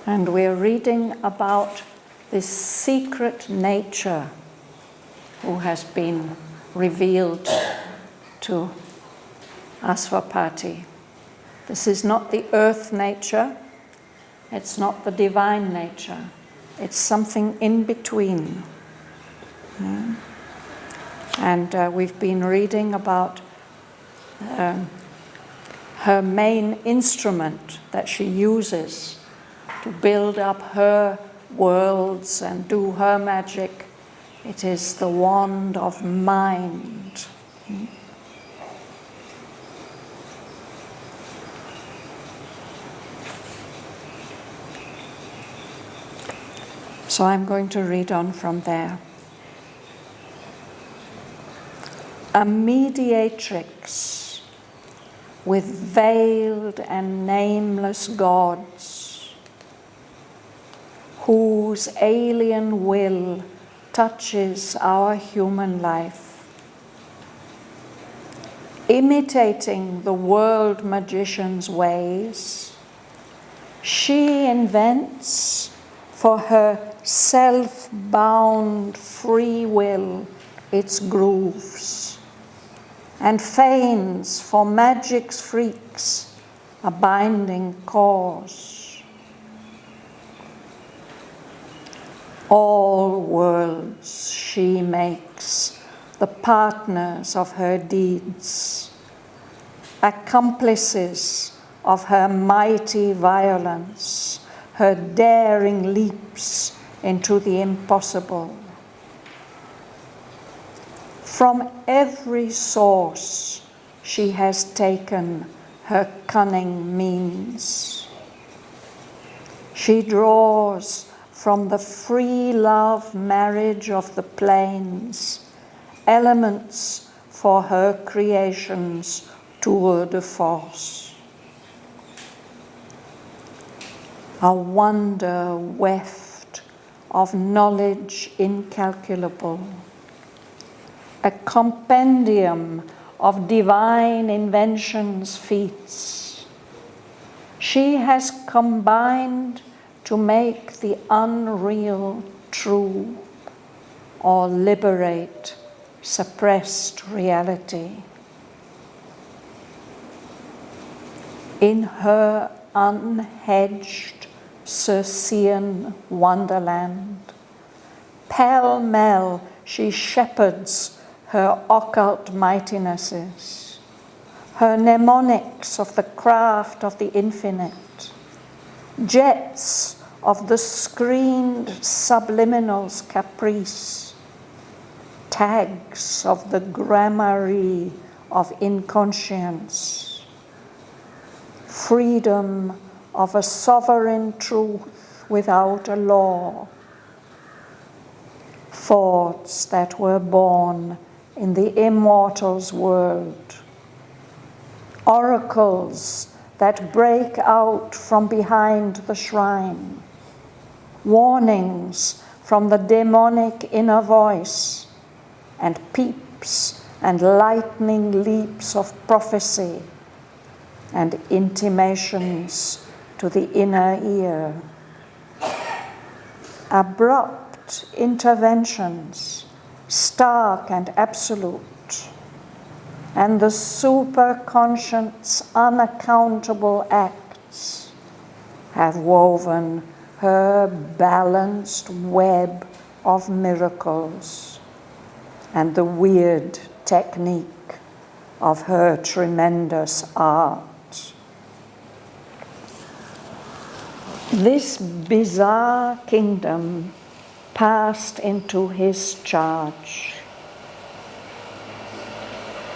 And we're reading about this secret nature who has been revealed to Asvapati. This is not the earth nature, it's not the divine nature, it's something in between. And we've been reading about her main instrument that she uses to build up her worlds and do her magic. It is the wand of mind. So I'm going to read on from there. A mediatrix with veiled and nameless gods, whose alien will touches our human life, imitating the world-magician's ways, she invents for her self-bound free will its grooves, and feigns for magic's freaks a binding cause. All worlds she makes the partners of her deeds, accomplices of her mighty violence, her daring leaps into the impossible. From every source she has taken her cunning means. She draws from the free love marriage of the plains elements for her creation's tour de force. A wonder-weft of knowledge incalculable, a compendium of divine inventions feats. She has combined to make the unreal true, or liberate suppressed reality. In her unhedged Circean wonderland, pell-mell she shepherds her occult mightinesses, her mnemonics of the craft of the infinite, jets of the screened subliminal's caprice, tags of the gramarye of inconscience, freedom of a sovereign truth without a law, thoughts that were born in the immortal's world, oracles that break out from behind the shrine, warnings from the demonic inner voice, and peeps and lightning leaps of prophecy, and intimations to the inner ear. Abrupt interventions, stark and absolute, and the superconscient's unaccountable acts have woven her balanced web of miracles and the weird technique of her tremendous art. This bizarre kingdom passed into his charge.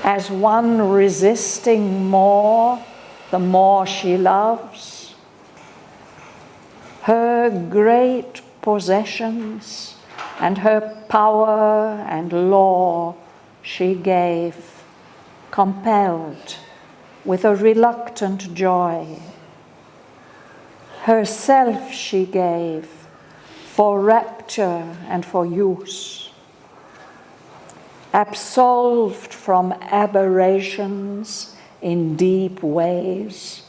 As one resisting more, the more she loves, her great possessions and her power and law she gave, compelled with a reluctant joy. Herself she gave for rapture and for use, absolved from aberrations in deep ways.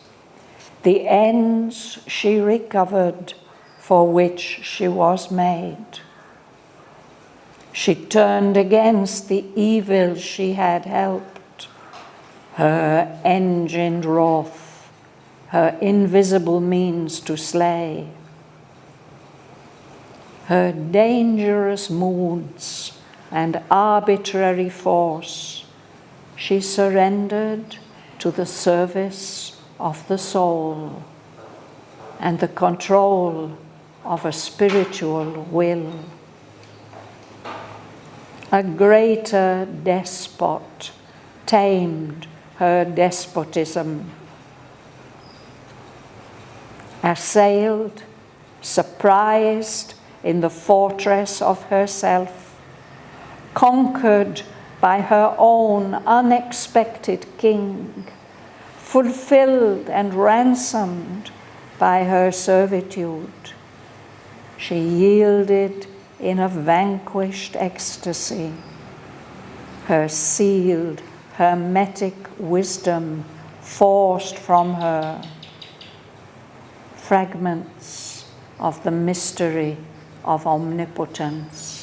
The ends she recovered for which she was made. She turned against the evil she had helped, her engined wrath, her invisible means to slay. Her dangerous moods and arbitrary force she surrendered to the service of the soul and the control of a spiritual will. A greater despot tamed her despotism. Assailed, surprised in the fortress of herself, conquered by her own unexpected king, fulfilled and ransomed by her servitude, she yielded in a vanquished ecstasy, her sealed, hermetic wisdom forced from her, fragments of the mystery of omnipotence.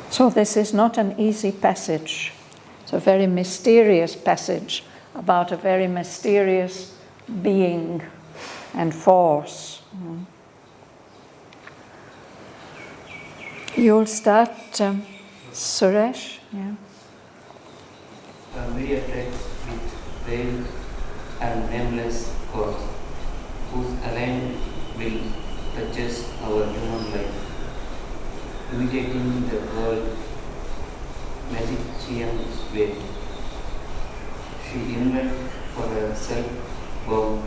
So this is not an easy passage. It's a very mysterious passage about a very mysterious being and force. You'll start, Suresh? Yeah. A mediatrix with veiled and nameless cause, whose aligned will touches our human life, imitating the world-magician's way. She invented for herself bound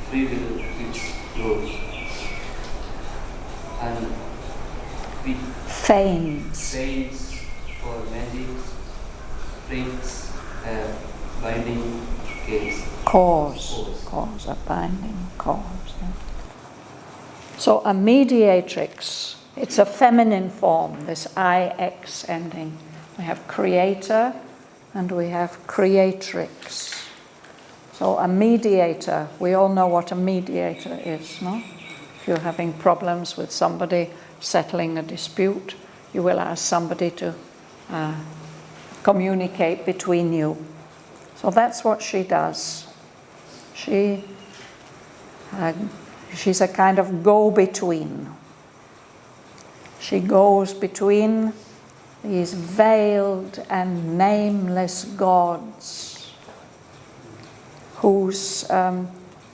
free will its rules, and with feigns for magic breaks a binding case. Cause, a binding cause. Yeah. So a mediatrix, it's a feminine form, this IX ending. We have creator and we have creatrix. So a mediator, we all know what a mediator is, no? If you're having problems with somebody settling a dispute, you will ask somebody to communicate between you. So that's what she does. She's a kind of go-between. She goes between these veiled and nameless gods whose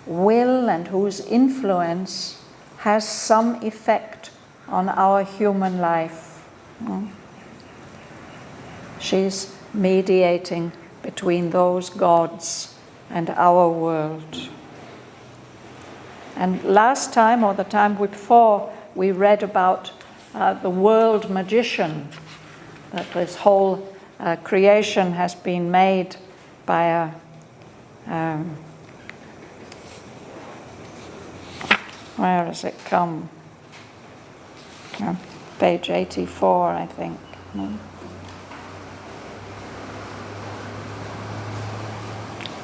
will and whose influence has some effect on our human life. She's mediating between those gods and our world. And last time, or the time before, we read about the world-magician, that this whole creation has been made by a where does it come? Page 84, I think.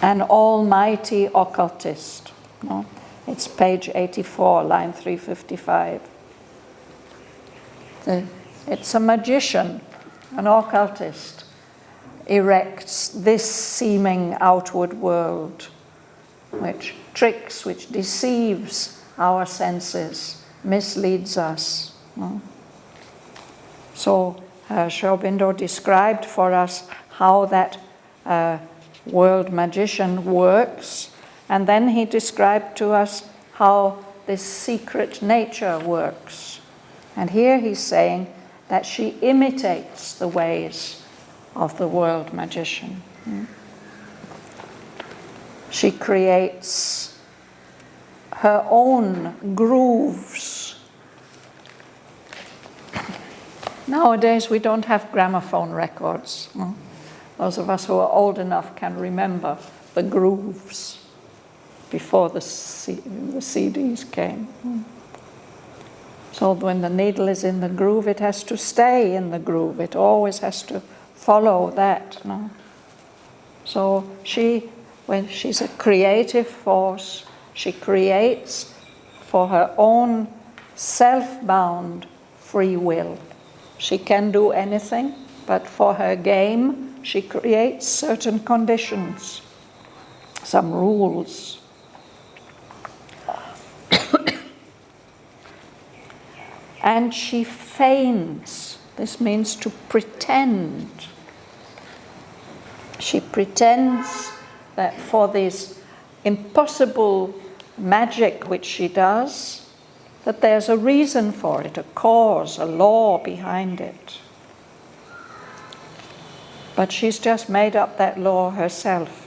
An almighty occultist. No? It's page 84, line 355. It's a magician, an occultist, erects this seeming outward world, which tricks, which deceives our senses, misleads us. No? So Aurobindo described for us how that world magician works, and then he described to us how this secret nature works. And here he's saying that she imitates the ways of the world magician. She creates her own grooves. Nowadays we don't have gramophone records. Those of us who are old enough can remember the grooves before the CDs came. So when the needle is in the groove, it has to stay in the groove. It always has to follow that. No? So when she's a creative force, she creates for her own self-bound free will. She can do anything, but for her game, she creates certain conditions, some rules. And she feigns. This means to pretend. She pretends that for this impossible magic which she does, that there's a reason for it, a cause, a law behind it. But she's just made up that law herself.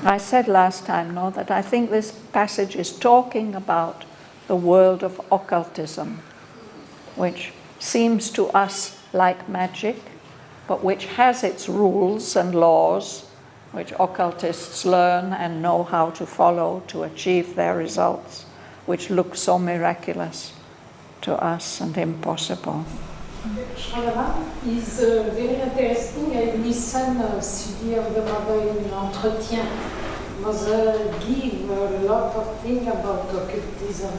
I said last time, no, that I think this passage is talking about the world of occultism, which seems to us like magic, but which has its rules and laws, which occultists learn and know how to follow to achieve their results, which look so miraculous to us and impossible. Shraddhavan is very interesting. I listen CD of the mother in entretien. Mother give a lot of things about occultism.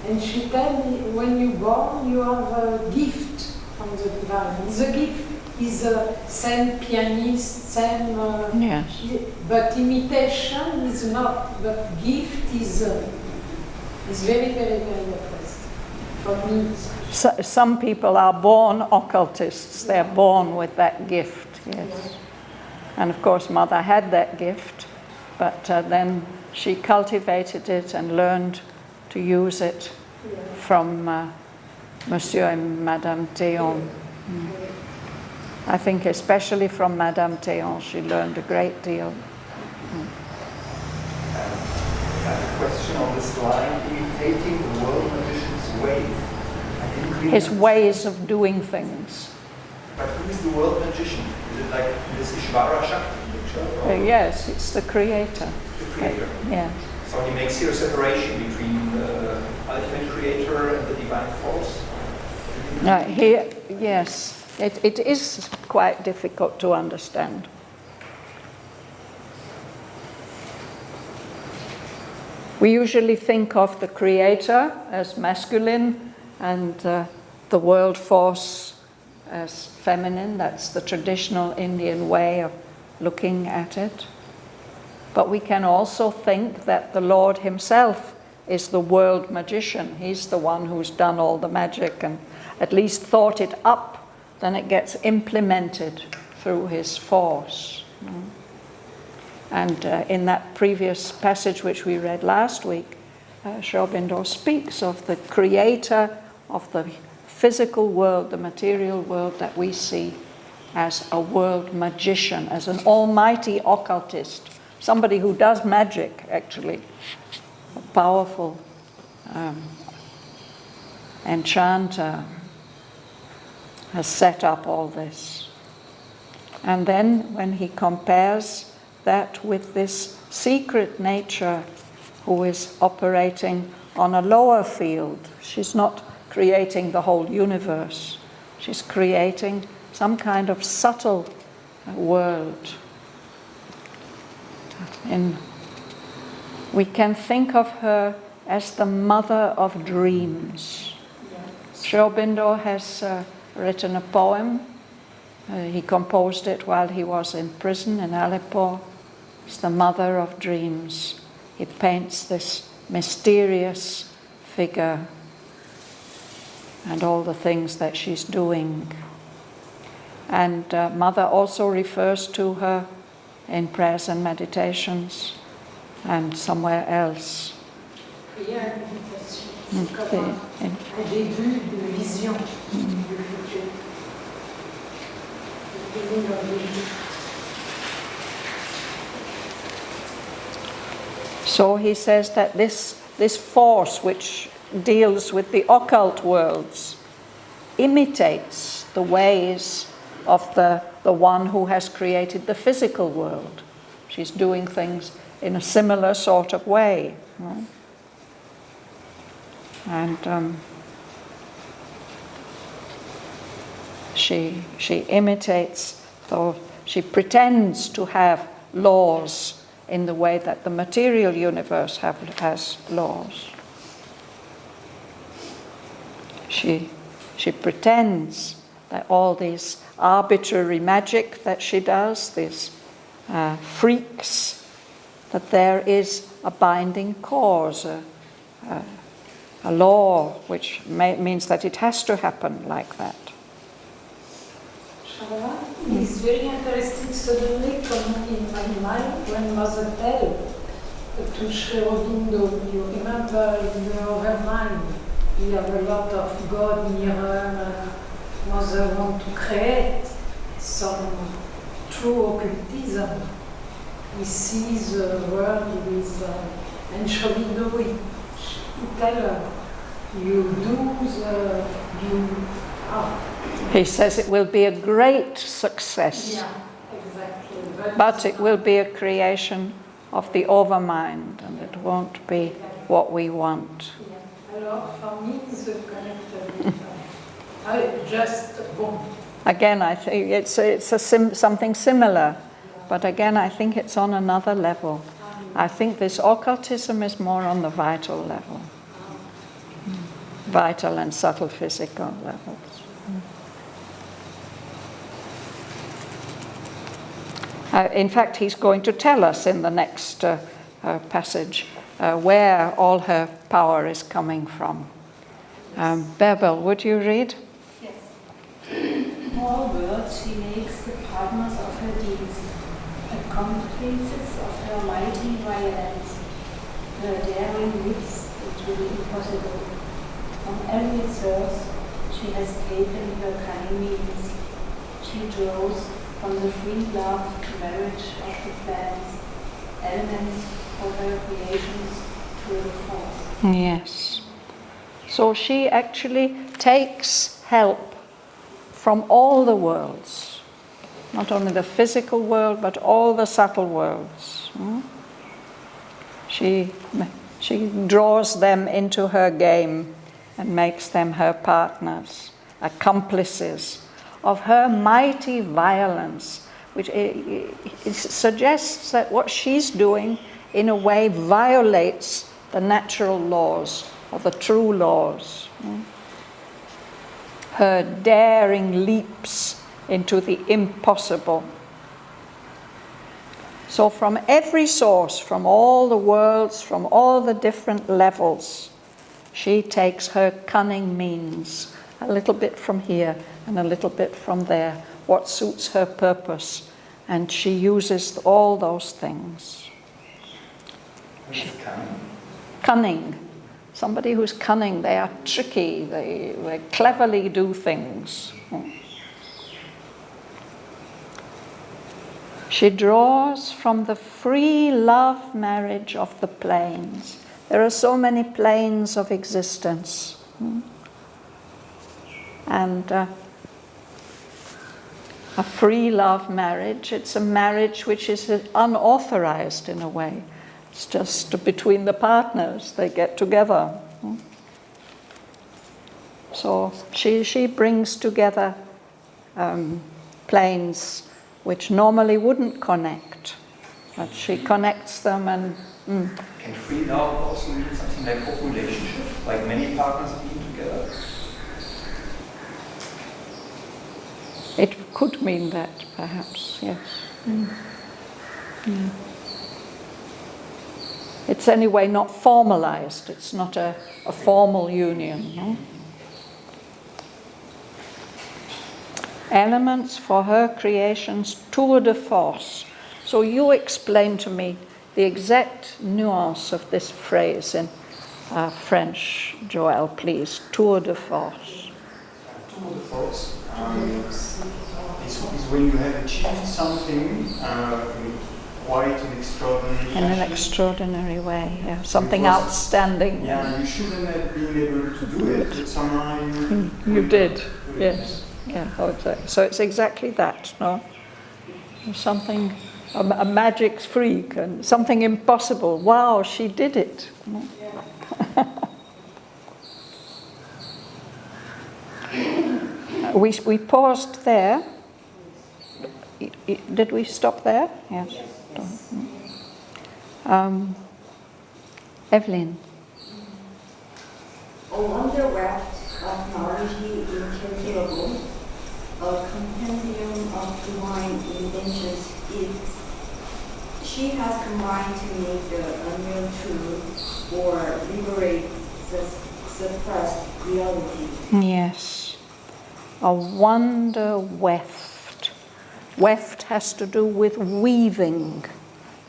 And she tell me, when you're born, you have a gift from the divine. The gift is same pianist, same... Yes. But imitation is not. But gift is very, very, very interesting for me. So, some people are born occultists. They're born with that gift, yes. And of course, Mother had that gift, but then she cultivated it and learned to use it from Monsieur and Madame Théon. I think especially from Madame Théon, she learned a great deal. I have a question on this line, imitating the world-magician's way. His ways of doing things. But who is the world-magician? Is it like this Ishvara Shakti picture? Yes, it's the creator. The creator. Yes. So he makes here a separation between the ultimate creator and the divine force? Yes, it is quite difficult to understand. We usually think of the creator as masculine and the world force as feminine. That's the traditional Indian way of looking at it. But we can also think that the Lord himself is the world magician. He's the one who's done all the magic and at least thought it up. Then it gets implemented through his force. And in that previous passage which we read last week, Aurobindo speaks of the creator of the physical world, the material world that we see, as a world magician, as an almighty occultist, somebody who does magic, actually, a powerful enchanter, has set up all this. And then when he compares that with this secret nature who is operating on a lower field, she's not creating the whole universe. She's creating some kind of subtle world. And we can think of her as the mother of dreams. Aurobindo has written a poem. He composed it while he was in prison in Aleppo. It's the mother of dreams. He paints this mysterious figure and all the things that she's doing. And Mother also refers to her in prayers and meditations and somewhere else. So he says that this force which deals with the occult worlds imitates the ways of the one who has created the physical world. She's doing things in a similar sort of way. Right? And she imitates, though she pretends to have laws in the way that the material universe has laws. She pretends that all these arbitrary magic that she does, these freaks, that there is a binding cause, a law which means that it has to happen like that. Shraddhavan is very interested suddenly in my mind when Mother tell to Aurobindo, you remember in the other mind, we have a lot of God, mirror, and Mother want to create some true occultism. We see the world with, and Aurobindo, he tell her, He says it will be a great success. Yeah, exactly. But it will be a creation of the overmind, and it won't be what we want. Yeah. Alors, for me, the connected. Again, I think it's something similar, but again, I think it's on another level. I think this occultism is more on the vital level, vital and subtle physical levels. In fact, he's going to tell us in the next passage where all her power is coming from. Bebel, would you read? Yes. All words she makes the partners of her deeds, accomplices of her mighty violence, her daring leaps into the impossible. From every source she has taken her cunning means. She draws from the free love marriage of the plants, elements for her creations to the force. Yes. So she actually takes help from all the worlds, not only the physical world, but all the subtle worlds. She draws them into her game and makes them her partners, accomplices of her mighty violence, which it suggests that what she's doing in a way violates the natural laws or the true laws. Her daring leaps into the impossible. So from every source, from all the worlds, from all the different levels, she takes her cunning means, a little bit from here and a little bit from there, what suits her purpose, and she uses all those things. Cunning. Somebody who's cunning, they are tricky, they cleverly do things. She draws from the free love marriage of the planes. There are so many planes of existence. And a free love marriage, it's a marriage which is unauthorized in a way. It's just between the partners, they get together. So she brings together planes which normally wouldn't connect, but she connects them and... Can free love also mean something like open relationship, like many partners being together? It could mean that, perhaps, yes. Yeah. It's anyway not formalized. It's not a formal union. No? Elements for her creations, tour de force. So you explain to me the exact nuance of this phrase in French, Joël, please. Tour de force. Tour de force is when you have achieved something quite an extraordinary fashion. In an extraordinary way, yeah. Something outstanding. Yeah, you shouldn't have been able to do it, but somehow you did, yes. Yeah, exactly. So it's exactly that, no? Something, a magic freak and something impossible. Wow, she did it. We paused there. Did we stop there? Yes. Evelyn. A wonder-weft of knowledge incalculable, a compendium of divine inventions she has combined to make the unknown truth or liberate the suppressed reality. Yes. A wonder-weft. Weft has to do with weaving.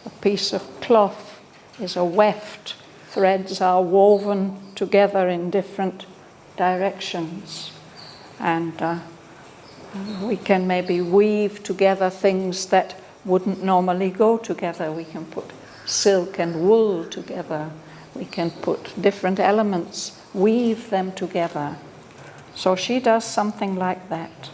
A piece of cloth is a weft. Threads are woven together in different directions. And we can maybe weave together things that wouldn't normally go together. We can put silk and wool together. We can put different elements, weave them together. So she does something like that.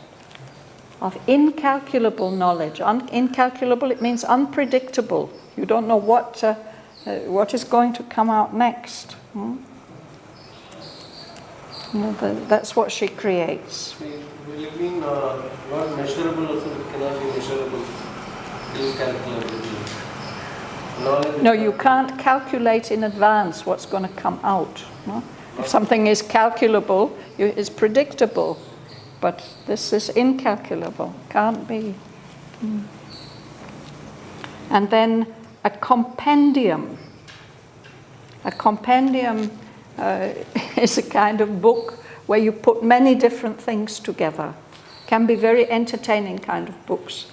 Of incalculable knowledge. Incalculable, it means unpredictable. You don't know what is going to come out next. That's what she creates. Will it mean not measurable also? It cannot be measurable, incalculable. No, you can't calculate in advance what's going to come out. No? If something is calculable, it's predictable. But this is incalculable, can't be. And then a compendium. A compendium is a kind of book where you put many different things together. Can be very entertaining kind of books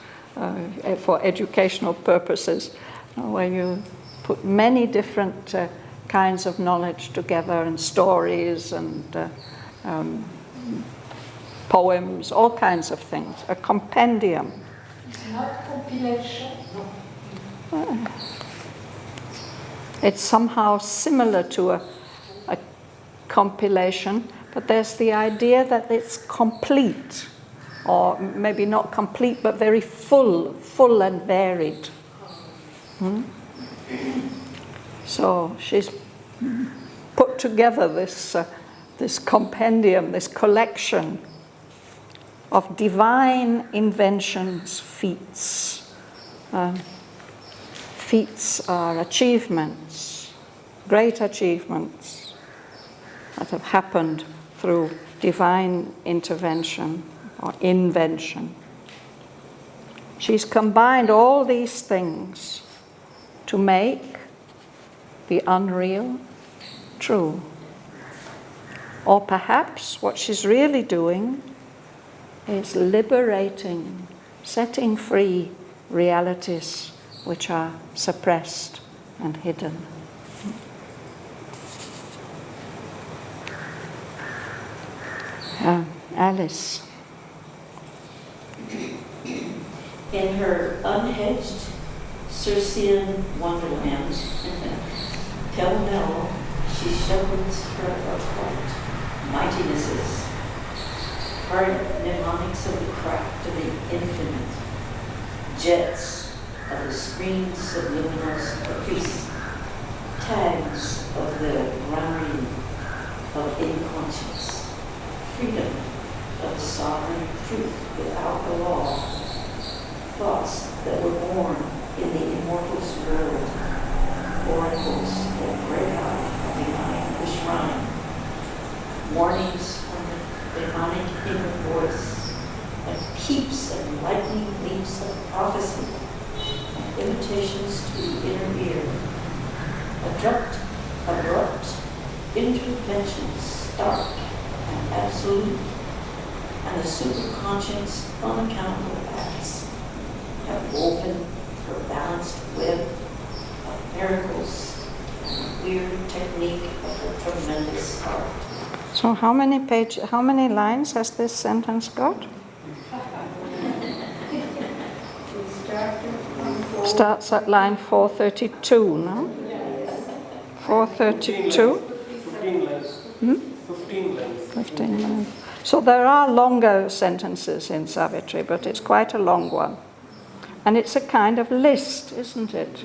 for educational purposes, where you put many different kinds of knowledge together and stories and poems, all kinds of things. A compendium. It's not compilation. No. It's somehow similar to a compilation, but there's the idea that it's complete, or maybe not complete, but very full and varied. So she's put together this compendium, this collection of divine inventions, feats. Feats are achievements, great achievements that have happened through divine intervention or invention. She's combined all these things to make the unreal true. Or perhaps what she's really doing is liberating, setting free realities which are suppressed and hidden. Alice. In her unhedged Circean wonderland, pell-mell, she shepherds her upright mightinesses, hard mnemonics of the craft of the infinite, jets of the screen subliminals caprice, tags of the granary of inconscience, freedom of sovereign truth without a law, thoughts that were born in the immortal's world, oracles that break out behind the shrine, warnings from the demonic inner voice, and peeps and lightning leaps of prophecy, and invitations to the inner ear, abrupt interventions, stark and absolute, and the superconscious unaccountable acts have woven her balanced web of miracles and the weird technique of her tremendous art. So how many lines has this sentence got? Starts at line 432, no? 432? 15 lines. 15 lines. 15 lines. So there are longer sentences in Savitri, but it's quite a long one. And it's a kind of list, isn't it?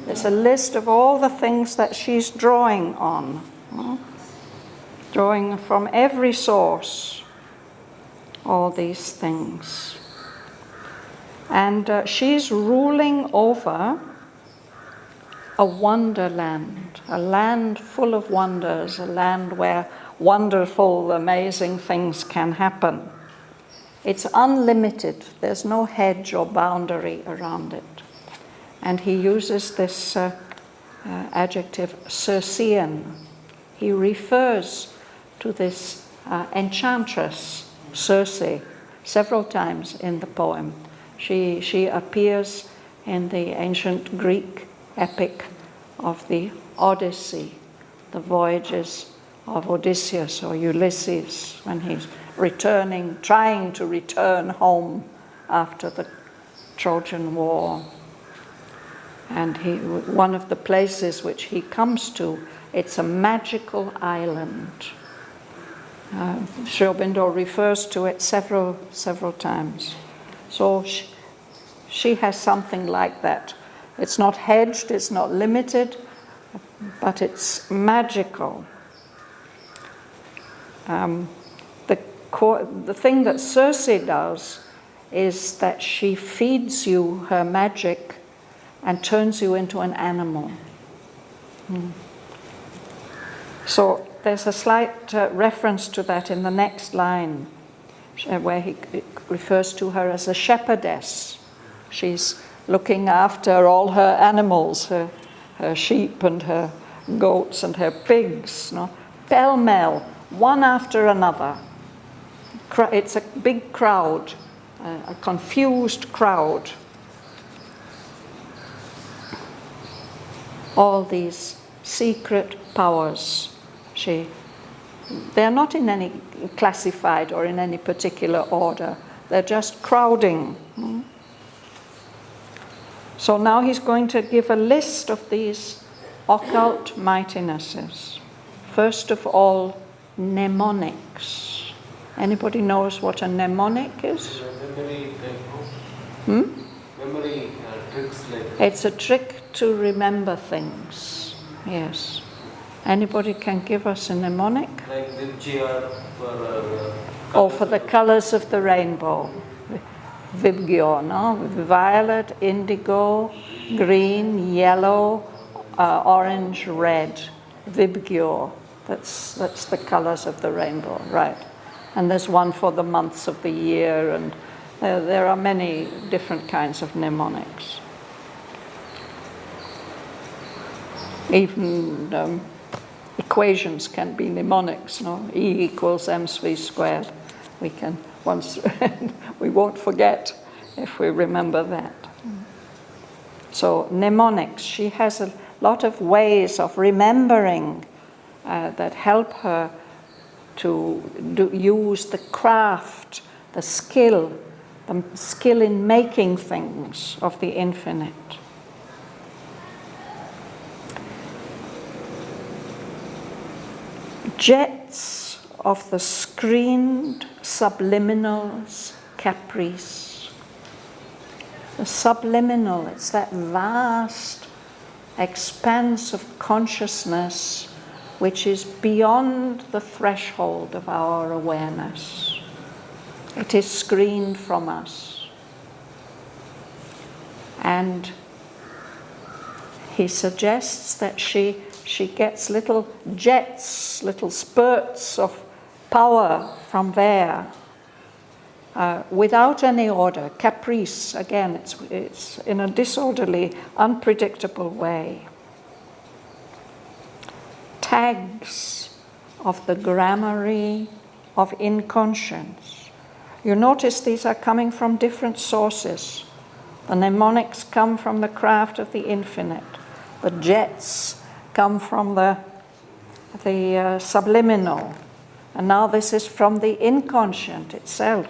It's a list of all the things that she's drawing on. Drawing from every source. all these things. And she's ruling over a wonderland, a land full of wonders, a land where wonderful, amazing things can happen. It's unlimited. There's no hedge or boundary around it. And he uses this adjective Circean. He refers to this enchantress, Circe, several times in the poem. She appears in the ancient Greek epic of the Odyssey, the voyages of Odysseus or Ulysses, when he's returning, trying to return home after the Trojan War. And one of the places which he comes to, it's a magical island. Aurobindo refers to it several times. So she has something like that. It's not hedged, it's not limited, but it's magical. The thing that Circe does is that she feeds you her magic and turns you into an animal. So there's a slight reference to that in the next line, where he refers to her as a shepherdess. She's looking after all her animals, her sheep and her goats and her pigs, pell-mell, one after another. It's a big crowd, a confused crowd. All these secret powers. They're not in any classified or in any particular order. They're just crowding. So now he's going to give a list of these occult mightinesses. First of all, mnemonics. Anybody knows what a mnemonic is? Memory type. Memory tricks like. It's a trick to remember things. Yes. Anybody can give us a mnemonic? Like for for the colors of the rainbow. 𝐒𝐐𝐕𝐈𝐑𝐈, no? Violet, indigo, green, yellow, orange, red. 𝐒𝐕𝐈𝐑𝐈. That's the colors of the rainbow, right? And there's one for the months of the year, and there are many different kinds of mnemonics. Even equations can be mnemonics, no? E equals mc squared. We can we won't forget if we remember that. So mnemonics, she has a lot of ways of remembering that help her to use the craft, the skill in making things of the infinite. Jets of the screened subliminal's caprice. The subliminal, it's that vast expanse of consciousness which is beyond the threshold of our awareness. It is screened from us. And he suggests that she gets little jets, little spurts of power from there, without any order. Caprice, again, it's in a disorderly, unpredictable way. Tags of the gramarye of inconscience. You notice these are coming from different sources. The mnemonics come from the craft of the infinite. The jets come from the subliminal. And now this is from the inconscient itself.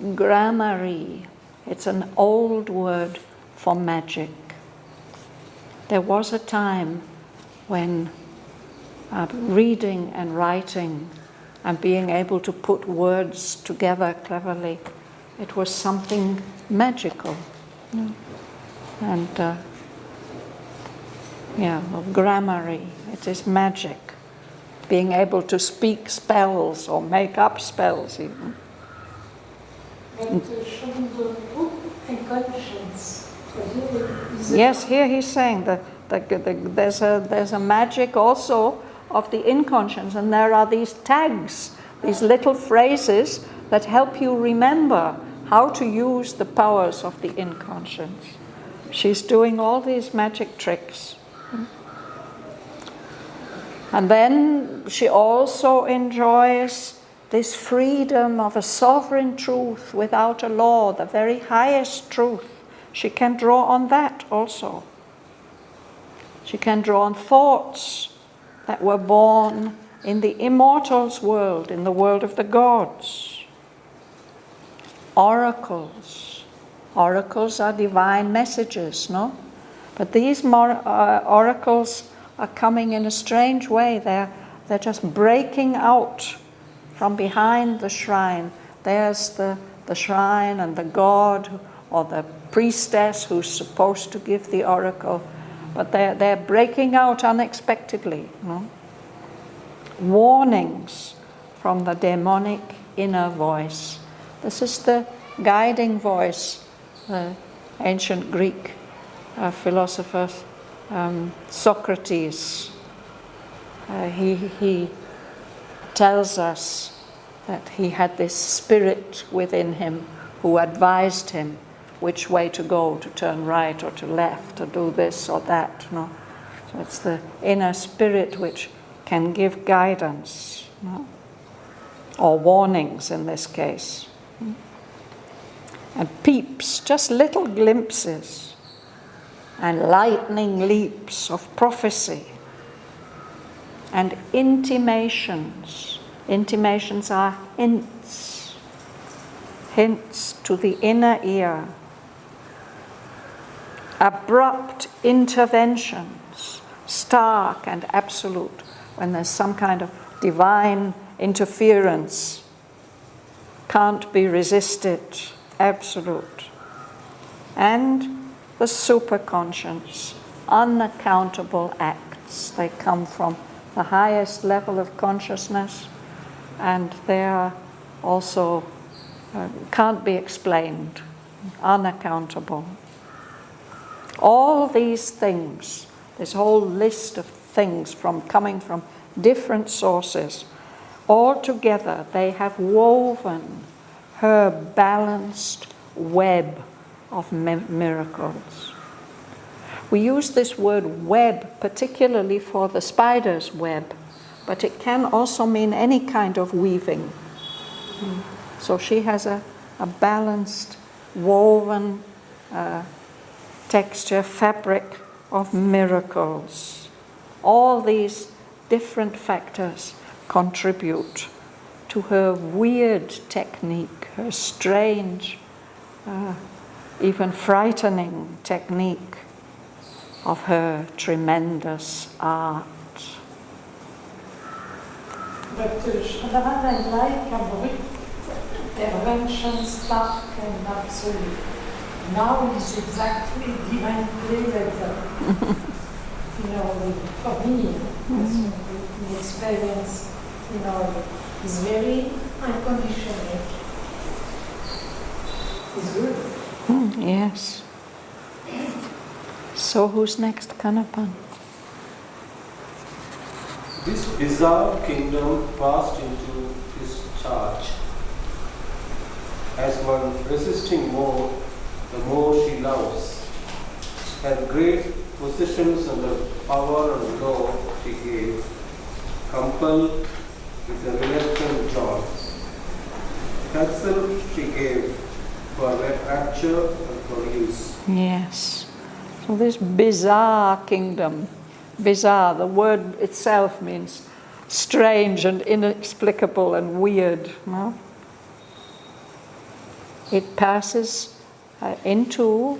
Gramarye, it's an old word for magic. There was a time when reading and writing and being able to put words together cleverly, it was something magical. And gramarye, it is magic. Being able to speak spells or make up spells even. But shouldn't the book inconscience? Yes, here he's saying that there's a magic also of the inconscience, and there are these tags, these little phrases that help you remember how to use the powers of the inconscience. She's doing all these magic tricks. And then she also enjoys this freedom of a sovereign truth without a law, the very highest truth. She can draw on that also. She can draw on thoughts that were born in the immortals world, in the world of the gods. Oracles. Oracles are divine messages, no? But these oracles are coming in a strange way. They're just breaking out from behind the shrine. There's the shrine and the god or the priestess who's supposed to give the oracle, but they're breaking out unexpectedly. No? Warnings from the demonic inner voice. This is the guiding voice, the ancient Greek philosopher Socrates. He tells us that he had this spirit within him who advised him which way to go, to turn right or to left, to do this or that. No? So it's the inner spirit which can give guidance, no? Or warnings in this case. And peeps, just little glimpses and lightning leaps of prophecy and intimations. Intimations are hints, hints to the inner ear. Abrupt interventions, stark and absolute, when there's some kind of divine interference, can't be resisted, absolute. And the superconscious, unaccountable acts. They come from the highest level of consciousness, and they are also can't be explained, unaccountable. All these things, this whole list of things coming from different sources, all together they have woven her balanced web of miracles. We use this word web particularly for the spider's web, but it can also mean any kind of weaving. So she has a balanced, woven texture, fabric of miracles. All these different factors contribute to her weird technique, her strange, even frightening technique of her tremendous art. But Shraddhavan, I like a intervention, stark and absolute. Now it's exactly divine play that, for me, the experience, is very unconditional. It's good. Yes. So who's next, Kanapan? This bizarre kingdom passed into his charge. As one resisting more, the more she loves. Her great possessions and the power and law she gave, compelled with a reluctant joy. Herself she gave for rapture and for use. Yes. So this bizarre kingdom, bizarre, the word itself means strange and inexplicable and weird. No? It passes into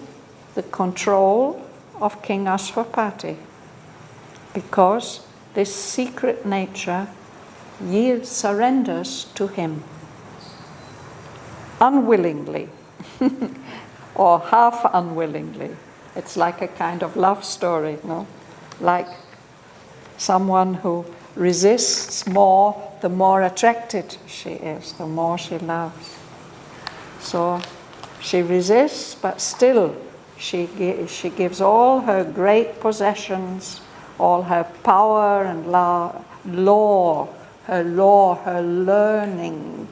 the control of King Ashwapati, because this secret nature surrenders to him unwillingly or half unwillingly. It's like a kind of love story, no? Like someone who resists more, the more attracted she is, the more she loves. So she resists, but still she gives all her great possessions, all her power and law, her learning,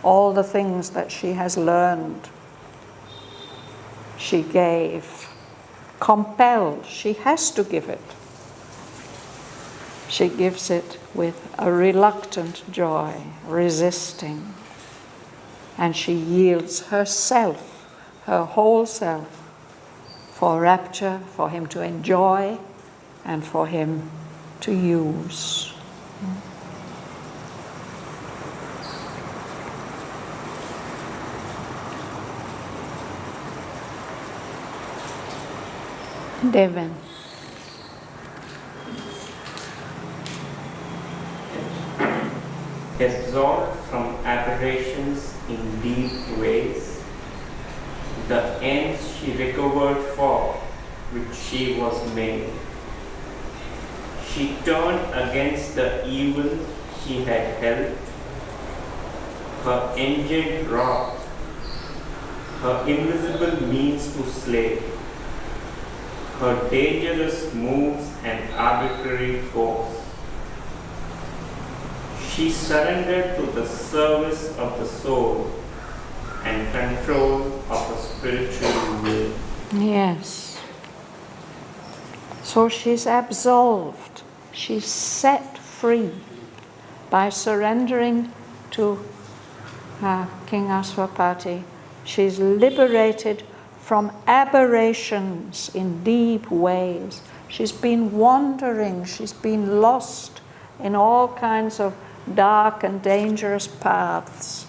all the things that she has learned. She gave. Compelled, she has to give it. She gives it with a reluctant joy, resisting. And she yields herself, her whole self, for rapture, for him to enjoy, and for him to use. Devin. Absorbed from aberrations in deep ways, the ends she recovered for which she was made. She turned against the evil she had helped, her engine wrought, her invisible means to slay, her dangerous moves and arbitrary force. She surrendered to the service of the soul and control of a spiritual will. Yes. So she's absolved, she's set free by surrendering to King Ashwapati. She's liberated from aberrations in deep ways. She's been wandering, she's been lost in all kinds of dark and dangerous paths.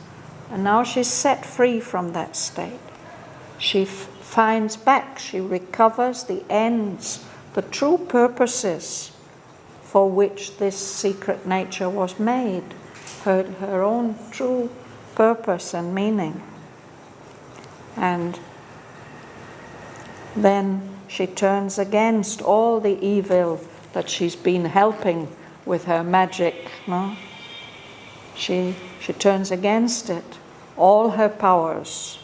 And now she's set free from that state. She finds back, she recovers the ends, the true purposes for which this secret nature was made, her own true purpose and meaning. And then she turns against all the evil that she's been helping with her magic. No? She turns against it. All her powers,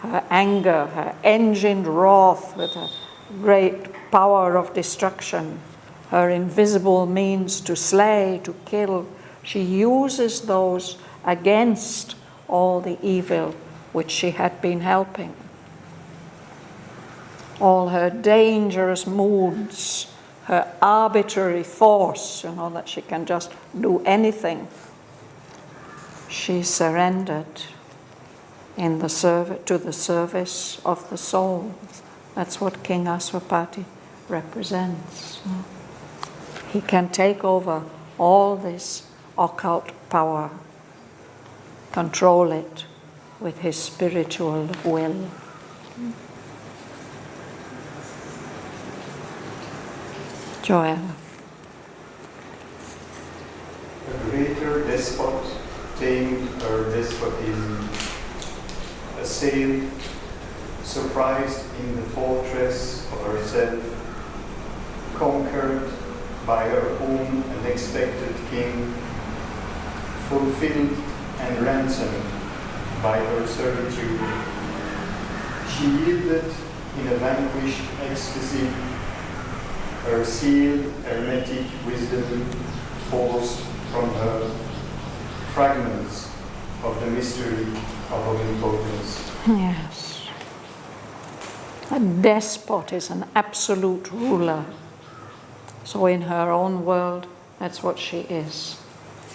her anger, her engined wrath with a great power of destruction, her invisible means to slay, to kill, she uses those against all the evil which she had been helping. All her dangerous moods, her arbitrary force, that she can just do anything, she surrendered to the service of the soul. That's what King Ashwapati represents. He can take over all this occult power, control it with his spiritual will. Joel. A greater despot tamed her despotism, assailed, surprised in the fortress of herself, conquered by her own unexpected king, fulfilled and ransomed by her servitude. She yielded in a vanquished ecstasy, her sealed hermetic wisdom forced from her fragments of the mystery of omnipotence. Yes. A despot is an absolute ruler. So in her own world, that's what she is.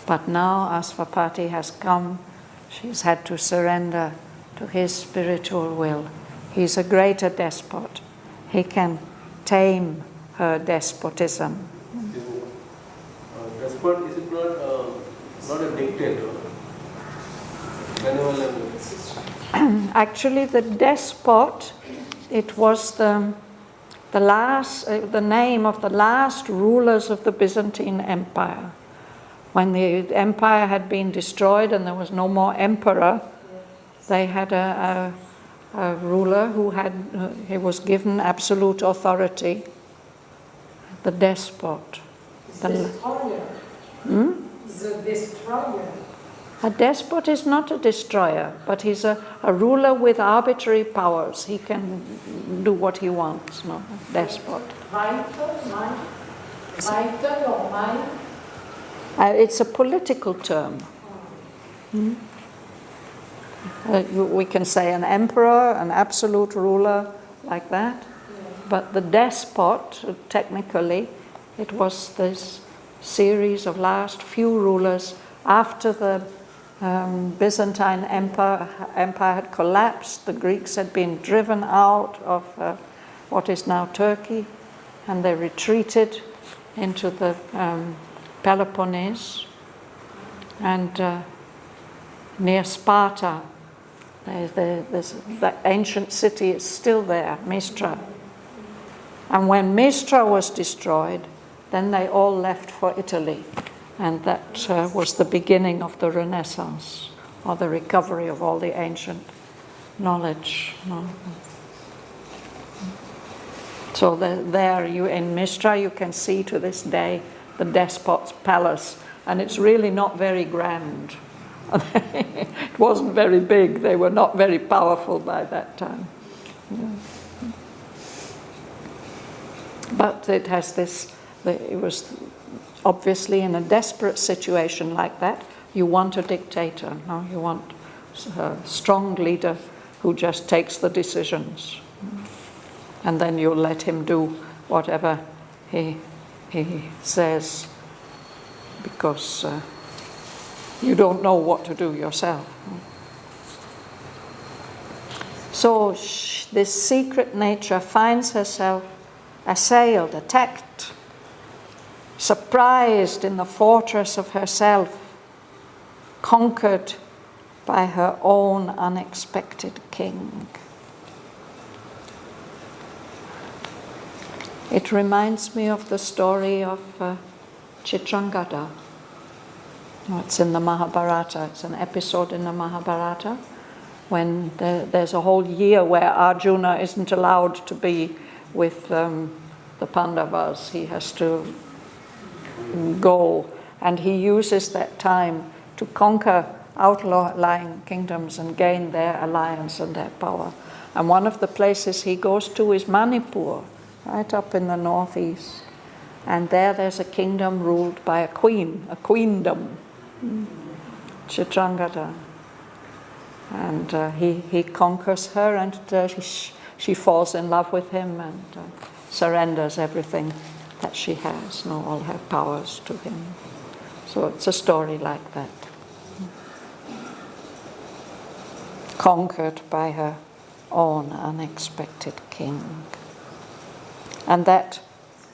But now Ashwapati has come, she's had to surrender to his spiritual will. He's a greater despot. He can tame her despotism. Despot, is it not a dictator? Actually, the despot, it was the name of the last rulers of the Byzantine Empire. When the empire had been destroyed and there was no more emperor, they had a ruler he was given absolute authority, the despot. The destroyer. The destroyer. A despot is not a destroyer, but he's a ruler with arbitrary powers. He can do what he wants, no? A despot. Vital or mind? It's a political term. We can say an emperor, an absolute ruler, like that. But the despot, technically, it was this series of last few rulers after the Byzantine Empire had collapsed. The Greeks had been driven out of what is now Turkey, and they retreated into the Peloponnese. And near Sparta, the ancient city is still there, Mistra. And when Mistra was destroyed, then they all left for Italy. And that was the beginning of the Renaissance, or the recovery of all the ancient knowledge. So there you in Mistra, you can see to this day the despot's palace, and it's really not very grand. It wasn't very big. They were not very powerful by that time. But it has this, it was obviously in a desperate situation like that, you want a dictator, no? You want a strong leader who just takes the decisions. And then you let him do whatever he says, because you don't know what to do yourself. So this secret nature finds herself assailed, attacked, surprised in the fortress of herself, conquered by her own unexpected king. It reminds me of the story of Chitrangada. It's in the Mahabharata. It's an episode in the Mahabharata when there's a whole year where Arjuna isn't allowed to be with the Pandavas. He has to go, and he uses that time to conquer outlying kingdoms and gain their alliance and their power. And one of the places he goes to is Manipur, right up in the northeast. And there's a kingdom ruled by a queen, a queendom, Chitrangada. And he conquers her, and she falls in love with him and surrenders everything that she has, all her powers to him. So it's a story like that. Conquered by her own unexpected king. And that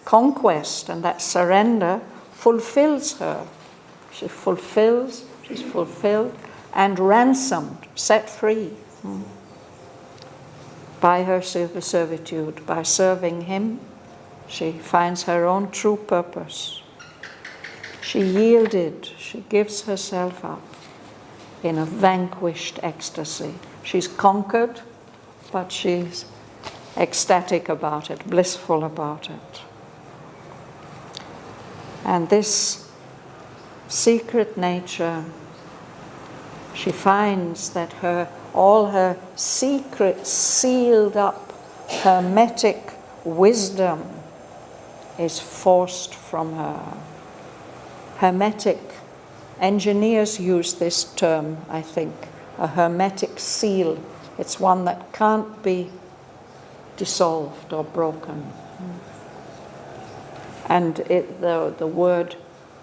conquest and that surrender fulfills her. She's fulfilled and ransomed, set free by her servitude. By serving him, she finds her own true purpose. She yielded, she gives herself up in a vanquished ecstasy. She's conquered, but she's ecstatic about it, blissful about it. And this secret nature, she finds that all her secret, sealed up, hermetic wisdom is forced from her. Hermetic, engineers use this term, I think, a hermetic seal. It's one that can't be dissolved or broken. And the word,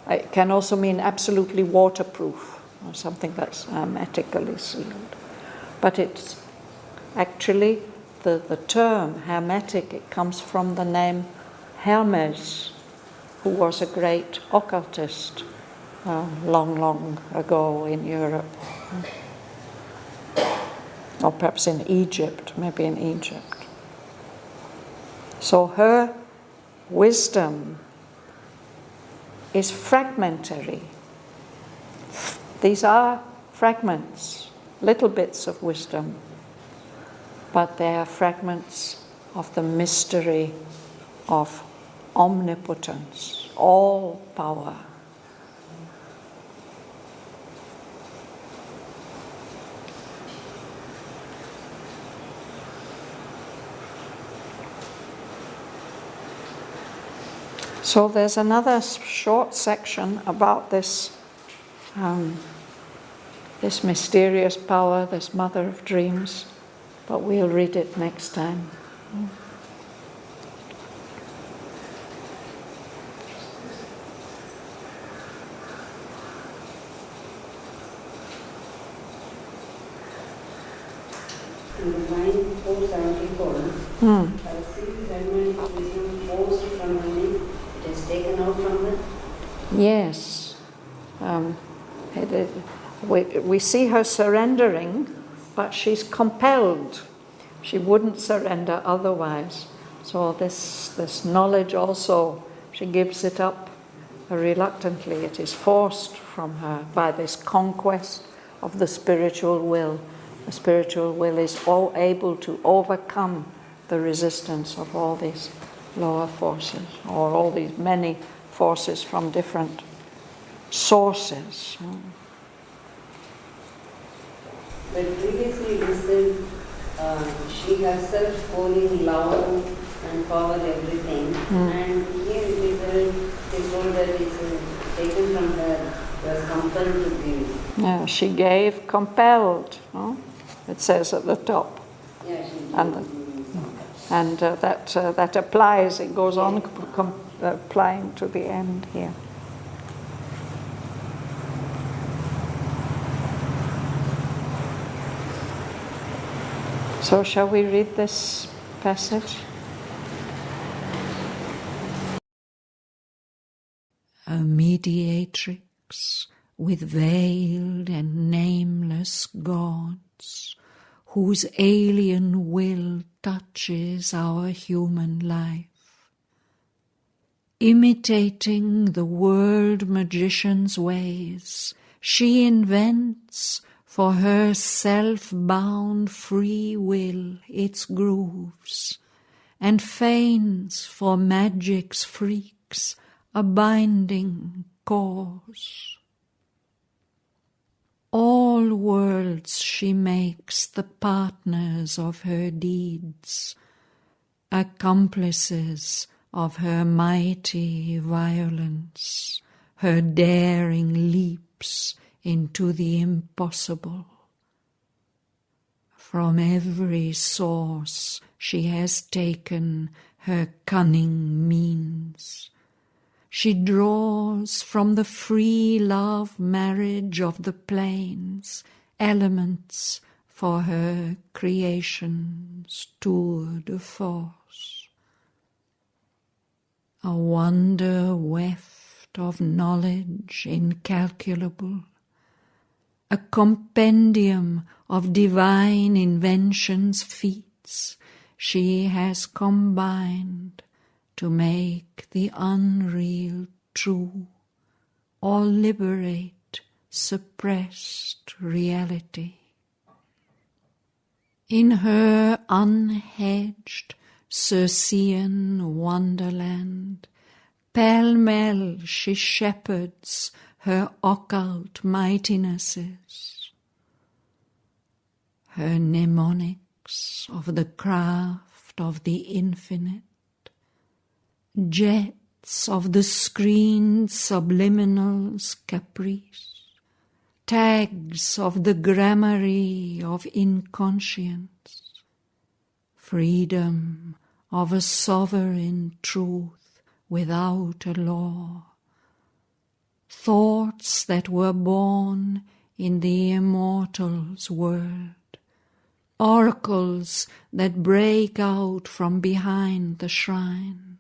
it can also mean absolutely waterproof, or something that's hermetically sealed. But it's actually, the term hermetic, it comes from the name Hermes, who was a great occultist long ago in Europe. Or perhaps in Egypt, maybe in Egypt. So her wisdom is fragmentary. These are fragments, little bits of wisdom, but they are fragments of the mystery of omnipotence, all power. So there's another short section about this this mysterious power, this mother of dreams, but we'll read it next time. In the line 474, I see Brahmanic wisdom forced from women, it is taken out from her. Yes. We see her surrendering, but she's compelled. She wouldn't surrender otherwise. So this knowledge also, she gives it up reluctantly. It is forced from her by this conquest of the spiritual will. The spiritual will is all able to overcome the resistance of all these lower forces, or all these many forces from different sources. But previously we said she herself holding love and power, everything. And here it is told that it is taken from her, was compelled to give. Yeah, she gave, compelled. No? It says at the top. Yeah, she and that applies, it goes on applying to the end here. So shall we read this passage? A mediatrix with veiled and nameless gods, whose alien will touches our human life. Imitating the world-magician's ways, she invents for her self-bound free will its grooves, and feigns for magic's freaks a binding cause. All worlds she makes the partners of her deeds, accomplices of her mighty violence, her daring leaps into the impossible. From every source she has taken her cunning means. She draws from the free love marriage of the plains elements for her creation's tour de force. A wonder-weft of knowledge incalculable, a compendium of divine invention's feats she has combined to make the unreal true, or liberate suppressed reality. In her unhedged Circean wonderland, pell-mell she shepherds her occult mightinesses, her mnemonics of the craft of the infinite, jets of the screened subliminal's caprice, tags of the gramarye of inconscience, freedom of a sovereign truth without a law, thoughts that were born in the immortal's world, oracles that break out from behind the shrine,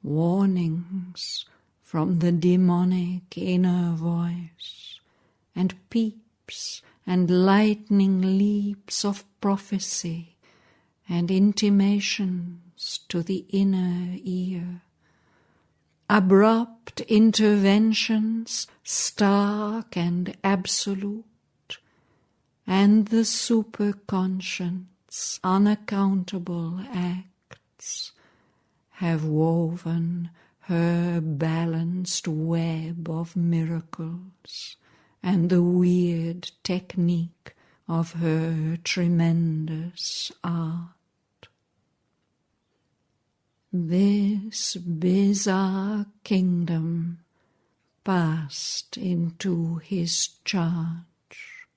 warnings from the demonic inner voice, and peeps and lightning leaps of prophecy and intimations to the inner ear, abrupt interventions stark and absolute, and the superconscient's unaccountable acts have woven her balanced web of miracles and the weird technique of her tremendous art. This bizarre kingdom passed into his charge.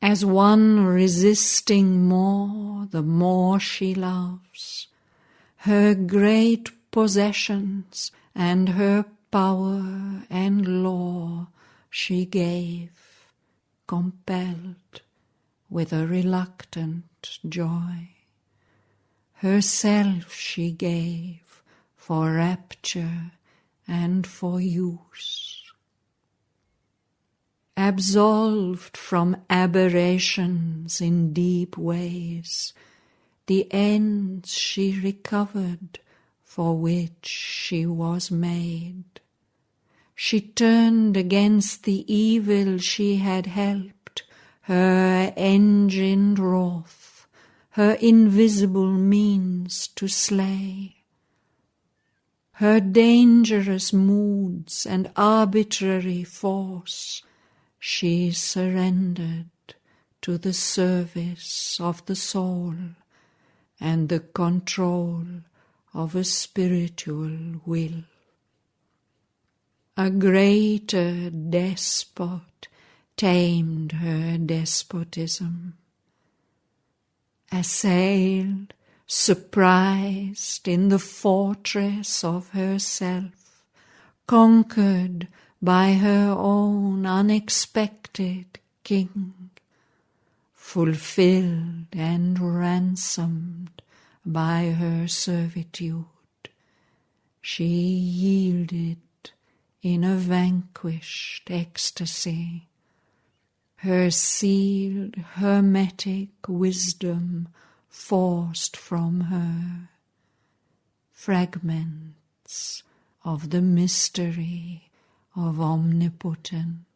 As one resisting more, the more she loves, her great possessions and her power and law she gave, compelled with a reluctant joy. Herself she gave for rapture and for use. Absolved from aberrations in deep ways, the ends she recovered for which she was made. She turned against the evil she had helped, her engined wrath, her invisible means to slay. Her dangerous moods and arbitrary force she surrendered to the service of the soul and the control of a spiritual will. A greater despot tamed her despotism. Assailed, surprised in the fortress of herself, conquered by her own unexpected king, fulfilled and ransomed by her servitude, she yielded in a vanquished ecstasy, her sealed hermetic wisdom forced from her, fragments of the mystery of omnipotence.